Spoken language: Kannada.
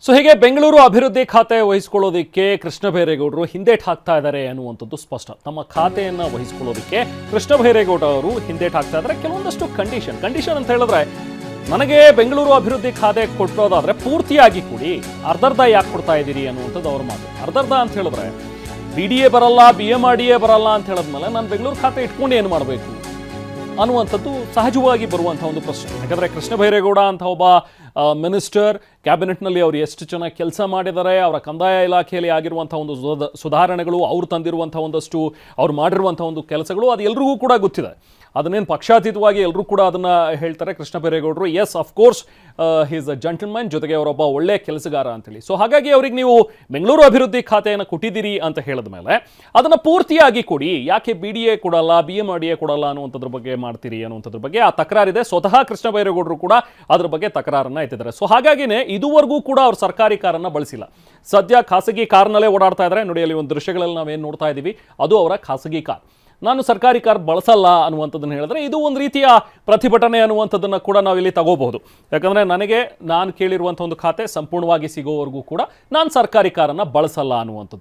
ಸೊ ಹೀಗೆ ಬೆಂಗಳೂರು ಅಭಿವೃದ್ಧಿ ಖಾತೆ ವಹಿಸಿಕೊಳ್ಳೋದಕ್ಕೆ ಕೃಷ್ಣ ಬೈರೇಗೌಡರು ಹಿಂದೇಟು ಹಾಕ್ತಾ ಇದ್ದಾರೆ ಅನ್ನುವಂಥದ್ದು ಸ್ಪಷ್ಟ. ತಮ್ಮ ಖಾತೆಯನ್ನು ವಹಿಸಿಕೊಳ್ಳೋದಕ್ಕೆ ಕೃಷ್ಣ ಬೈರೇಗೌಡ ಅವರು ಹಿಂದೇಟು ಹಾಕ್ತಾ ಇದ್ದಾರೆ. ಕೆಲವೊಂದಷ್ಟು ಕಂಡೀಷನ್ ಅಂತ ಹೇಳಿದ್ರೆ, ನನಗೆ ಬೆಂಗಳೂರು ಅಭಿವೃದ್ಧಿ ಖಾತೆ ಕೊಟ್ಟೋದಾದ್ರೆ ಪೂರ್ತಿಯಾಗಿ ಕೊಡಿ, ಅರ್ಧರ್ಧ ಯಾಕೆ ಕೊಡ್ತಾ ಇದ್ದೀರಿ ಅನ್ನುವಂಥದ್ದು ಅವ್ರ ಮಾತು. ಅರ್ಧರ್ಧ ಅಂತ ಹೇಳಿದ್ರೆ BDA ಬರಲ್ಲ, BMRDA ಬರಲ್ಲ ಅಂತ ಹೇಳಿದ್ಮೇಲೆ ನಾನು ಬೆಂಗಳೂರು ಖಾತೆ ಇಟ್ಕೊಂಡು ಏನು ಮಾಡಬೇಕು ಅನ್ನುವಂಥದ್ದು ಸಹಜವಾಗಿ ಬರುವಂಥ ಒಂದು ಪ್ರಶ್ನೆ. ಯಾಕಂದರೆ ಕೃಷ್ಣ ಬೈರೇಗೌಡ ಅಂತ ಒಬ್ಬ ಮಿನಿಸ್ಟರ್, ಕ್ಯಾಬಿನೆಟ್ನಲ್ಲಿ ಅವರು ಎಷ್ಟು ಚೆನ್ನಾಗಿ ಕೆಲಸ ಮಾಡಿದ್ದಾರೆ, ಅವರ ಕಂದಾಯ ಇಲಾಖೆಯಲ್ಲಿ ಆಗಿರುವಂಥ ಒಂದು ಸುಧಾರಣೆಗಳು, ಅವ್ರು ತಂದಿರುವಂಥ ಒಂದಷ್ಟು ಅವ್ರು ಮಾಡಿರುವಂಥ ಒಂದು ಕೆಲಸಗಳು ಅದು ಎಲ್ರಿಗೂ ಕೂಡ ಗೊತ್ತಿದೆ. ಅದನ್ನೇನು ಪಕ್ಷಾತೀತವಾಗಿ ಎಲ್ಲರೂ ಕೂಡ ಅದನ್ನು ಹೇಳ್ತಾರೆ. ಕೃಷ್ಣ ಬೈರೇಗೌಡರು yes of course he is a gentleman, ಜೊತೆಗೆ ಅವರೊಬ್ಬ ಒಳ್ಳೆಯ ಕೆಲಸಗಾರ ಅಂತೇಳಿ. ಸೊ ಹಾಗಾಗಿ ಅವ್ರಿಗೆ ನೀವು ಬೆಂಗಳೂರು ಅಭಿವೃದ್ಧಿ ಖಾತೆಯನ್ನು ಕೊಟ್ಟಿದ್ದೀರಿ ಅಂತ ಹೇಳಿದ ಮೇಲೆ ಅದನ್ನು ಪೂರ್ತಿಯಾಗಿ ಕೊಡಿ, ಯಾಕೆ BDA ಕೊಡಲ್ಲ, BMRDA ಕೊಡಲ್ಲ ಅನ್ನುವಂಥದ್ರ ಬಗ್ಗೆ ಮಾಡ್ತೀರಿ ಅನ್ನುವಂಥದ್ರ ಬಗ್ಗೆ ಆ ತಕರಾರಿದೆ. ಸ್ವತಃ ಕೃಷ್ಣ ಬೈರೇಗೌಡರು ಕೂಡ ಅದ್ರ ಬಗ್ಗೆ ತಕರಾರನ್ನು ಎತ್ತಿದ್ದಾರೆ. ಸೊ ಹಾಗಾಗಿನೇ ಇದುವರೆಗೂ ಕೂಡ ಅವ್ರು ಸರ್ಕಾರಿ ಕಾರನ್ನು ಬಳಸಿಲ್ಲ. ಸದ್ಯ ಖಾಸಗಿ ಕಾರ್ನಲ್ಲೇ ಓಡಾಡ್ತಾ ಇದ್ದಾರೆ. ನೋಡಿ, ಅಲ್ಲಿ ಒಂದು ದೃಶ್ಯಗಳಲ್ಲಿ ನಾವೇನು ನೋಡ್ತಾ ಇದ್ದೀವಿ ಅದು ಅವರ ಖಾಸಗಿ ಕಾರ್. ನಾನು ಸರ್ಕಾರಿ ಕಾರ್ ಬಳಸಲ್ಲ ಅನ್ನುವಂಥದ್ದನ್ನು ಹೇಳಿದ್ರೆ ಇದು ಒಂದು ರೀತಿಯ ಪ್ರತಿಭಟನೆ ಅನ್ನುವಂಥದ್ದನ್ನು ಕೂಡ ನಾವಿಲ್ಲಿ ತಗೋಬಹುದು. ಯಾಕಂದರೆ ನಾನು ಕೇಳಿರುವಂಥ ಒಂದು ಖಾತೆ ಸಂಪೂರ್ಣವಾಗಿ ಸಿಗೋವರೆಗೂ ಕೂಡ ನಾನು ಸರ್ಕಾರಿ ಕಾರನ್ನು ಬಳಸಲ್ಲ ಅನ್ನುವಂಥದ್ದು.